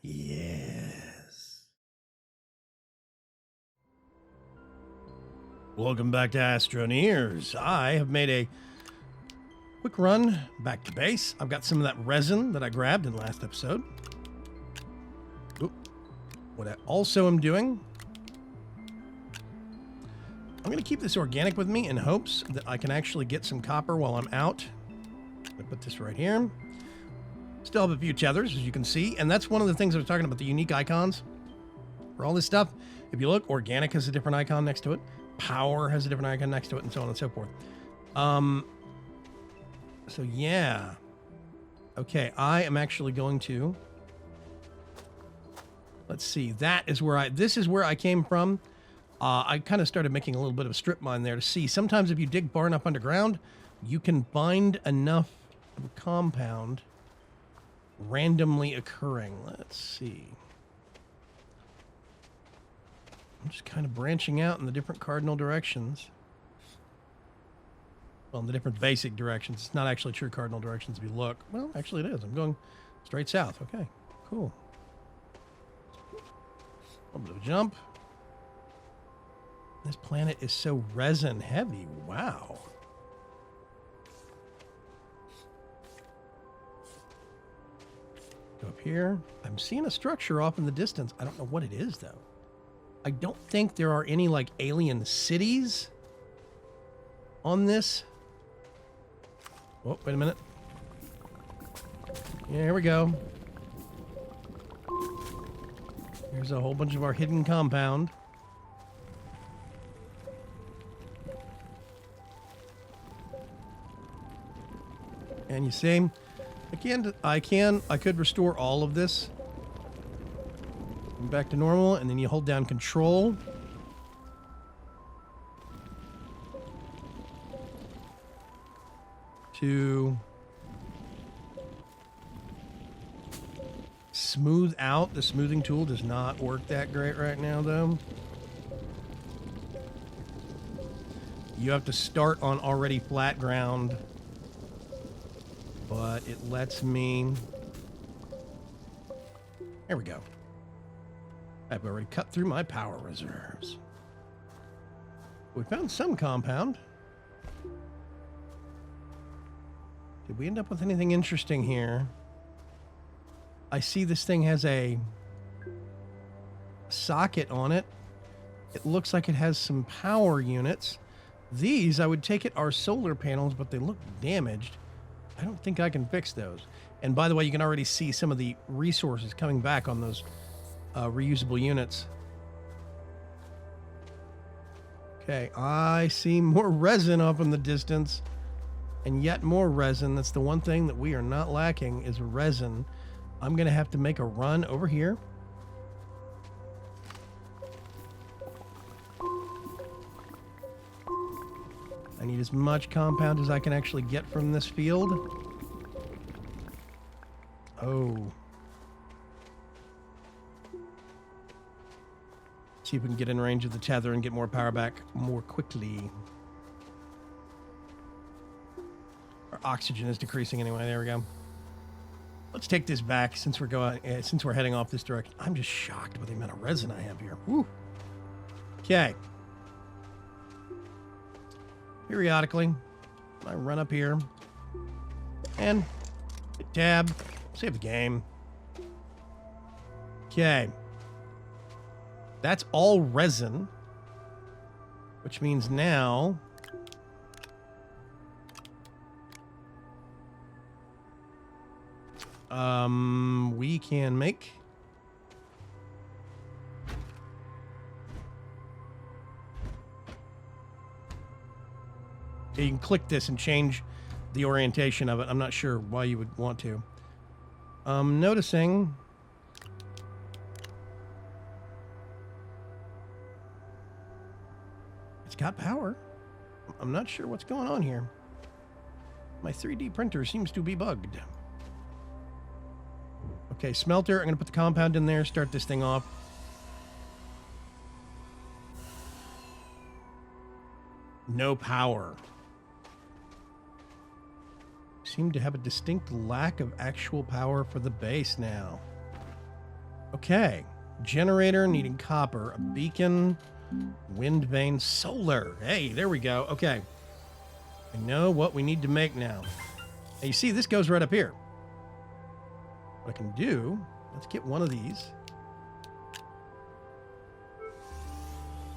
Yes. Welcome back to Astroneers. I have made a quick run back to base. I've got some of that resin that I grabbed in the last episode. Oop. What I also am doing, I'm going to keep this organic with me in hopes that I can actually get some copper while I'm out. I'm going to put this right here. Still have a few tethers, as you can see, and that's one of the things I was talking about, the unique icons for all this stuff. If you look, organic has a different icon next to it. Power has a different icon next to it, and so on and so forth. So yeah. Okay, I am actually going to... Let's see. This is where I came from. I kind of started making a little bit of a strip mine there to see. Sometimes if you dig far enough underground, you can find enough of a compound randomly occurring. Let's see. I'm just kind of branching out in the different cardinal directions. Well, in the different basic directions. It's not actually true cardinal directions if you look. Well, actually it is. I'm going straight south. Okay, cool. A little bit of a jump. This planet is so resin heavy. Wow. Go up here. I'm seeing a structure off in the distance. I don't know what it is, though. I don't think there are any, like, alien cities on this. Oh, wait a minute. Yeah, here we go. Here's a whole bunch of our hidden compound. And you see, I could restore all of this back to normal, and then you hold down control. To smooth out. The smoothing tool does not work that great right now, though. You have to start on already flat ground. But it lets me... There we go. I've already cut through my power reserves. We found some compound. Did we end up with anything interesting here? I see this thing has a socket on it. It looks like it has some power units. These, I would take it, are solar panels, but they look damaged. I don't think I can fix those. And by the way, you can already see some of the resources coming back on those reusable units. Okay, I see more resin up in the distance. And yet more resin. That's the one thing that we are not lacking is resin. I'm going to have to make a run over here. I need as much compound as I can actually get from this field. Oh. See if we can get in range of the tether and get more power back more quickly. Our oxygen is decreasing anyway. There we go. Let's take this back since we're heading off this direction. I'm just shocked by the amount of resin I have here. Woo. Okay. Periodically, I run up here and hit tab, save the game. Okay. That's all resin, which means now we can make you can click this and change the orientation of it. I'm not sure why you would want to. Noticing it's got power. I'm not sure what's going on here. My 3D printer seems to be bugged. Okay, smelter. I'm going to put the compound in there, start this thing off. No power. seem to have a distinct lack of actual power for the base now. Okay. Generator needing copper, a beacon, wind vane, solar. Hey, there we go. Okay. I know what we need to make now. Now you see, this goes right up here. What I can do, let's get one of these.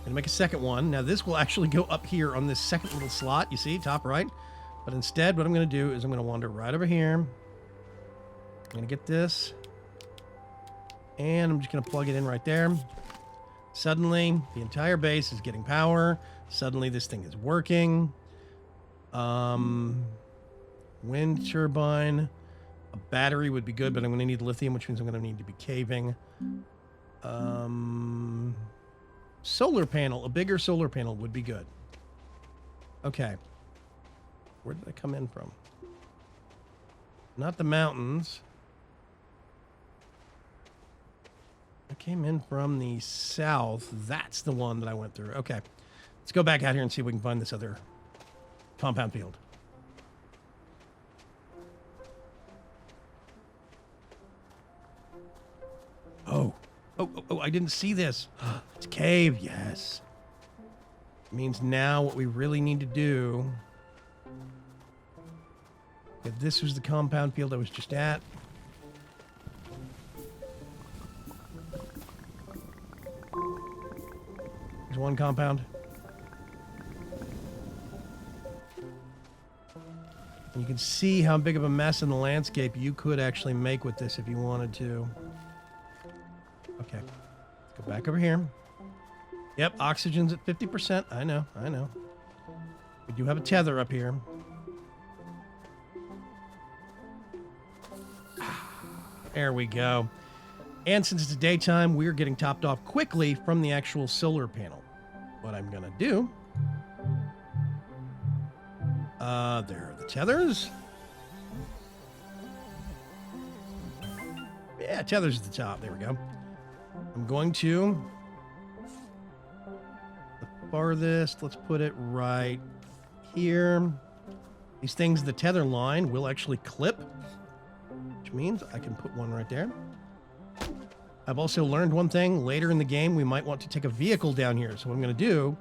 And make a second one. Now this will actually go up here on this second little slot, you see, top right. But instead, what I'm going to do is I'm going to wander right over here. I'm going to get this. And I'm just going to plug it in right there. Suddenly, the entire base is getting power. Suddenly, this thing is working. Wind turbine. A battery would be good, but I'm going to need lithium, which means I'm going to need to be caving. Solar panel. A bigger solar panel would be good. Okay. Where did I come in from? Not the mountains. I came in from the south. That's the one that I went through. Okay. Let's go back out here and see if we can find this other compound field. Oh, I didn't see this. It's a cave. Yes. It means now what we really need to do. If this was the compound field I was just at. There's one compound. And you can see how big of a mess in the landscape you could actually make with this if you wanted to. Okay. Let's go back over here. Yep, oxygen's at 50%. I know. We do have a tether up here. There we go. And since it's daytime, we're getting topped off quickly from the actual solar panel. What I'm going to do... there are the tethers. Yeah, tethers at the top. There we go. I'm going to... the farthest, let's put it right here. These things, the tether line will actually clip, which means I can put one right there. I've also learned one thing. Later in the game, we might want to take a vehicle down here. So what I'm going to do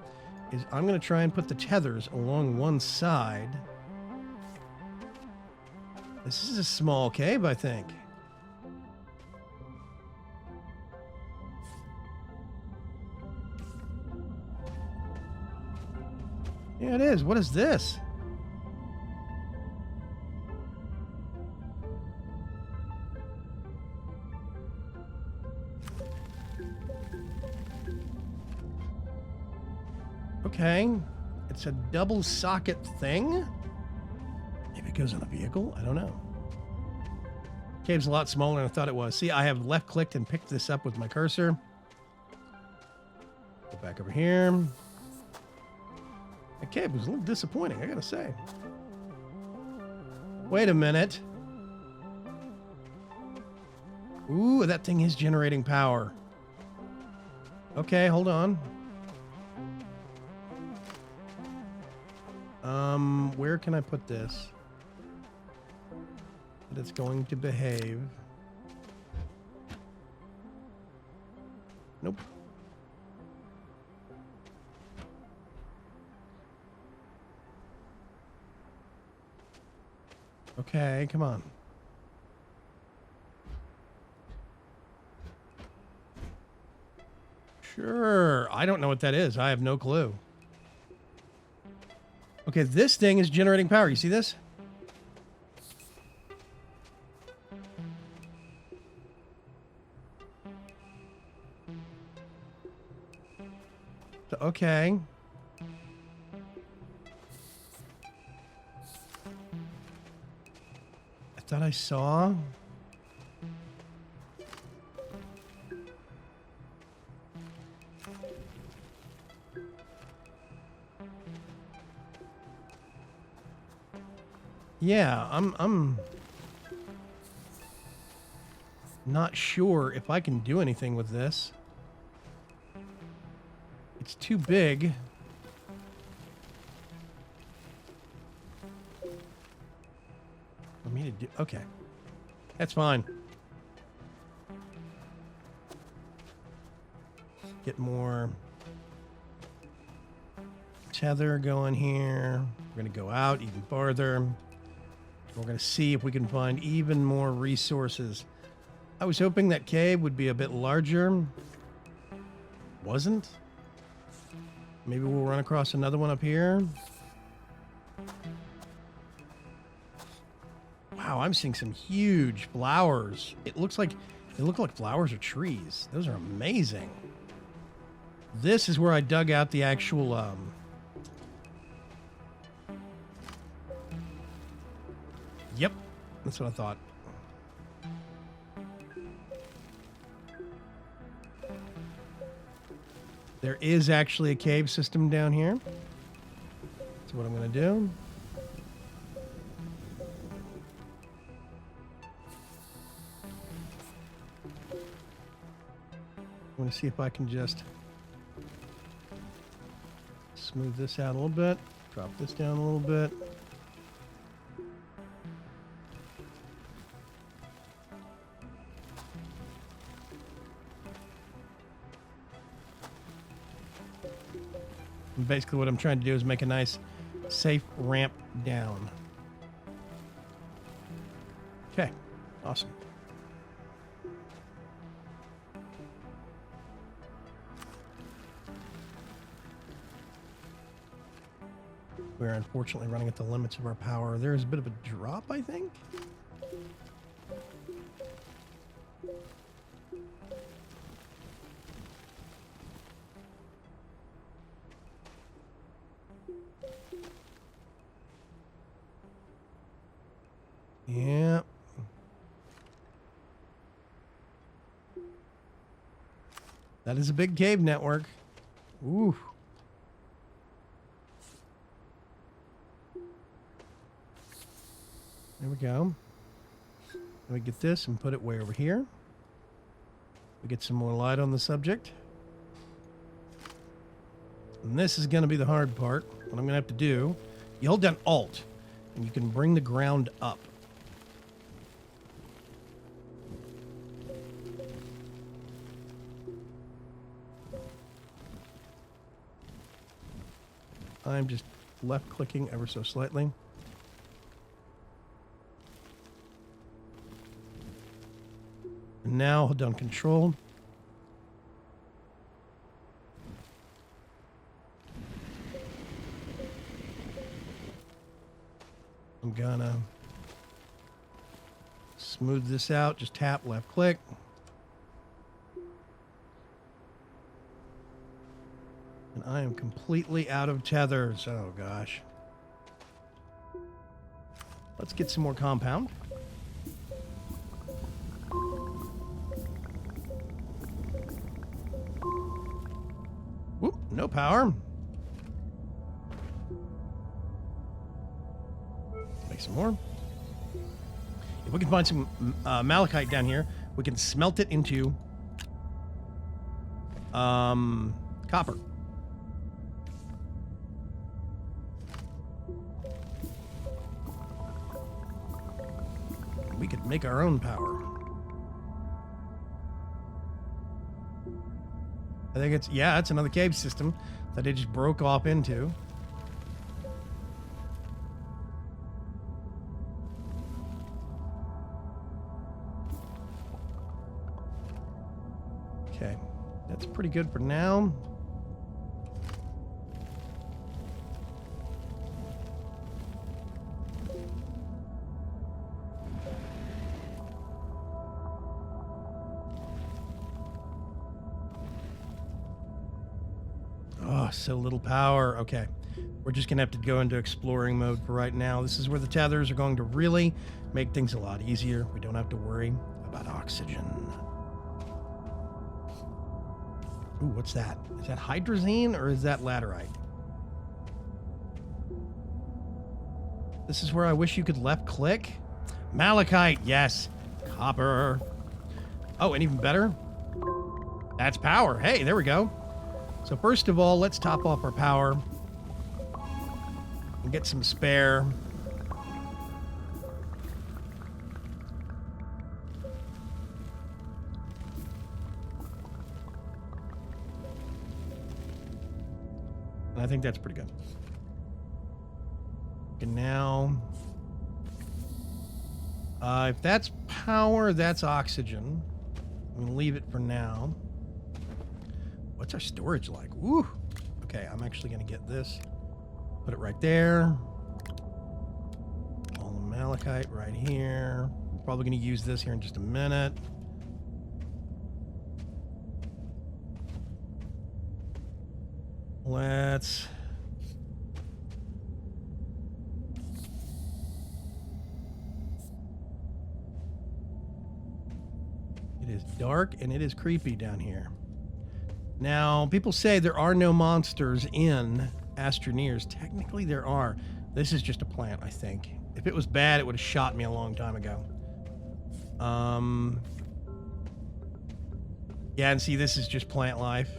is I'm going to try and put the tethers along one side. This is a small cave, I think. Yeah, it is. What is this? Okay. It's a double socket thing. Maybe it goes on a vehicle? I don't know. Cave's a lot smaller than I thought it was. See, I have left clicked and picked this up with my cursor. Go back over here. The cave was a little disappointing, I gotta say. Wait a minute. Ooh, that thing is generating power. Okay, hold on. Where can I put this? That it's going to behave. Nope. Okay, come on. Sure. I don't know what that is. I have no clue. Okay, this thing is generating power. You see this? So, okay. I thought I saw... Yeah, I'm not sure if I can do anything with this. It's too big. need to do... Okay. That's fine. Get more tether going here. We're going to go out even farther. We're going to see if we can find even more resources. I was hoping that cave would be a bit larger. Wasn't. Maybe we'll run across another one up here. Wow, I'm seeing some huge flowers. They look like flowers or trees. Those are amazing. This is where I dug out the actual Yep, that's what I thought. There is actually a cave system down here. That's what I'm going to do. I want to see if I can just smooth this out a little bit. Drop this down a little bit. And basically what I'm trying to do is make a nice, safe ramp down. Okay, awesome. We're unfortunately running at the limits of our power. There's a bit of a drop, I think. Yeah. That is a big cave network. Ooh. There we go. Let me get this and put it way over here. We get some more light on the subject. And this is going to be the hard part. What I'm going to have to do, you hold down Alt, and you can bring the ground up. I'm just left-clicking ever so slightly. And now hold down Control. I'm gonna smooth this out. Just tap left-click. And I am completely out of tethers. Oh, gosh. Let's get some more compound. Whoop, no power. Make some more. If we can find some malachite down here, we can smelt it into copper. We could make our own power. I think it's, yeah, it's another cave system that it just broke off into. Okay, that's pretty good for now. So little power. Okay, we're just gonna have to go into exploring mode for right now. This is where the tethers are going to really make things a lot easier. We don't have to worry about oxygen. Ooh, what's that? Is that hydrazine or is that laterite? This is where I wish you could left click. Malachite, yes. Copper. Oh, and even better, that's power. Hey, there we go. So first of all, let's top off our power and get some spare. I think that's pretty good. And now, if that's power, that's oxygen. I'm going to leave it for now. What's our storage like? Woo! Okay, I'm actually going to get this. Put it right there. All the malachite right here. I'm probably going to use this here in just a minute. Let's... It is dark and it is creepy down here. Now, people say there are no monsters in Astroneers. Technically, there are. This is just a plant, I think. If it was bad, it would have shot me a long time ago. Yeah, and see, this is just plant life.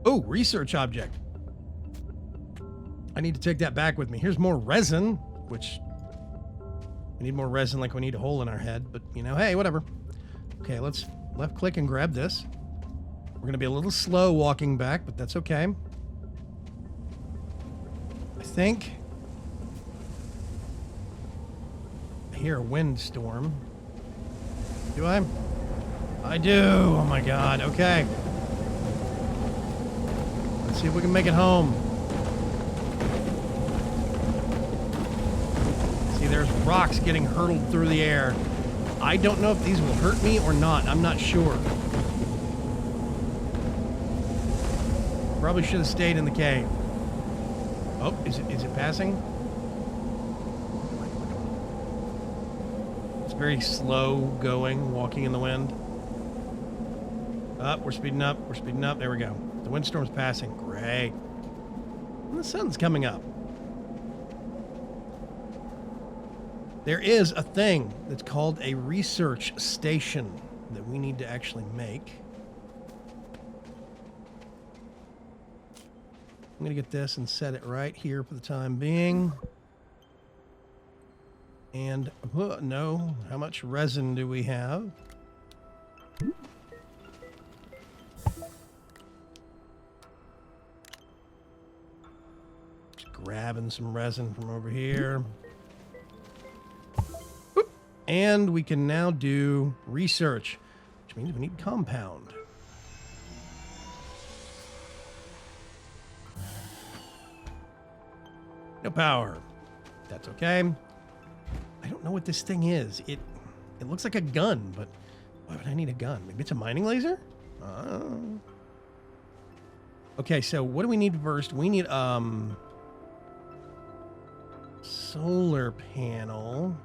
Oh, research object. I need to take that back with me. Here's more resin, which... We need more resin like we need a hole in our head, but, you know, hey, whatever. Okay, let's left-click and grab this. We're going to be a little slow walking back, but that's okay. I think... I hear a windstorm. Do I? I do! Oh my god, okay. Let's see if we can make it home. There's rocks getting hurtled through the air. I don't know if these will hurt me or not. I'm not sure. Probably should have stayed in the cave. Oh, is it passing? It's very slow going, walking in the wind. Up, we're speeding up. We're speeding up. There we go. The windstorm's passing. Great. And the sun's coming up. There is a thing that's called a research station that we need to actually make. I'm going to get this and set it right here for the time being. And, no, how much resin do we have? Just grabbing some resin from over here. And we can now do research, which means we need compound. No power. That's okay. I don't know what this thing is. It looks like a gun, but why would I need a gun? Maybe it's a mining laser? Okay, so what do we need first? We need solar panel.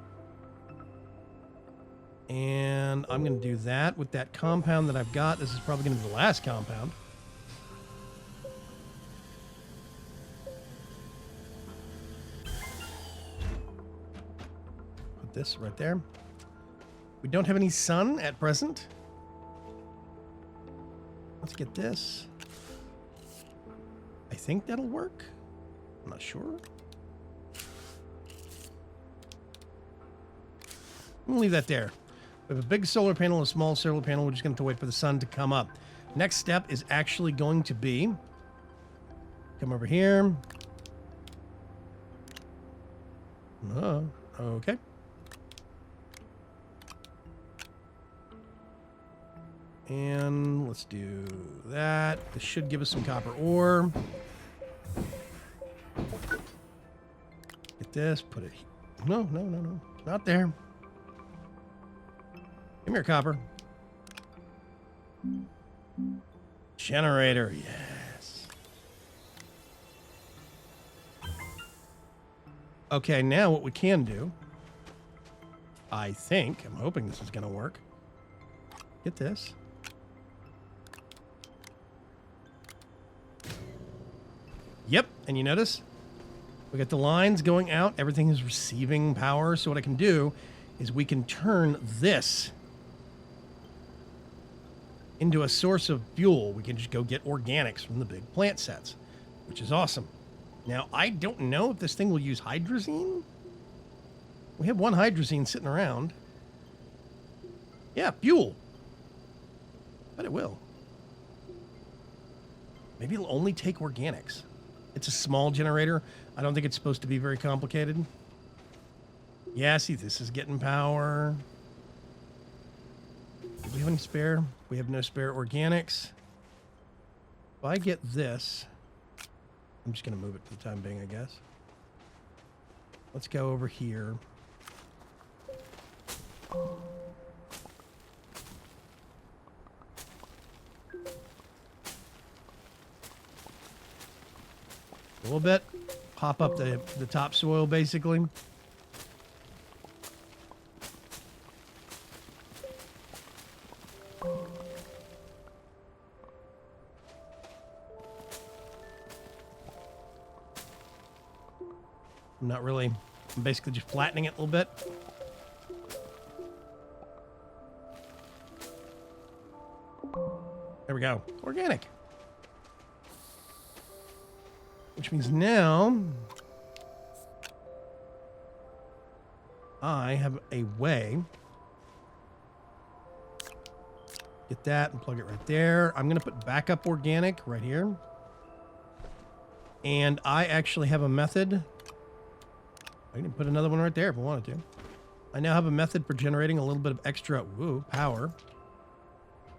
And I'm going to do that with that compound that I've got. This is probably going to be the last compound. Put this right there. We don't have any sun at present. Let's get this. I think that'll work. I'm not sure. I'm going to leave that there. We have a big solar panel, a small solar panel. We're just going to have to wait for the sun to come up. Next step is actually going to be... Come over here. Okay. And let's do that. This should give us some copper ore. Get this, put it... No. Not there. Come here, copper. Generator, yes. Okay, now what we can do, I think, I'm hoping this is going to work. Get this. Yep, and you notice? We got the lines going out. Everything is receiving power. So what I can do is we can turn this into a source of fuel. We can just go get organics from the big plant sets, which is awesome. Now, I don't know if this thing will use hydrazine. We have one hydrazine sitting around. Yeah, fuel. But it will. Maybe it'll only take organics. It's a small generator. I don't think it's supposed to be very complicated. Yeah, see, this is getting power. Do we have any spare? We have no spare organics. If I get this, I'm just going to move it for the time being, I guess. Let's go over here. A little bit. Pop up the topsoil, basically. I'm not really. I'm basically just flattening it a little bit. There we go. Organic. Which means now I have a way. Get that and plug it right there. I'm going to put backup organic right here. And I actually have a method. I can put another one right there if I wanted to. I now have a method for generating a little bit of extra power.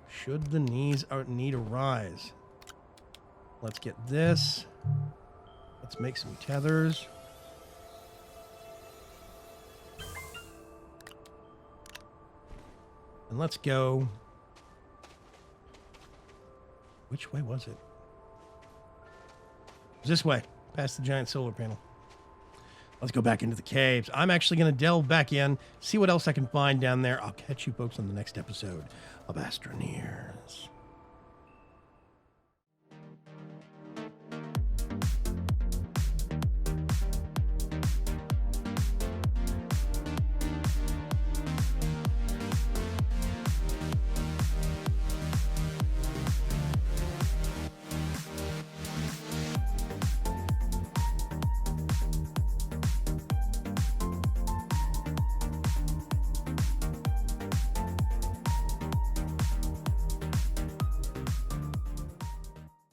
Should the need arise. Let's get this. Let's make some tethers. And let's go. Which way was it? It was this way, past the giant solar panel. Let's go back into the caves. I'm actually going to delve back in, see what else I can find down there. I'll catch you folks on the next episode of Astroneers.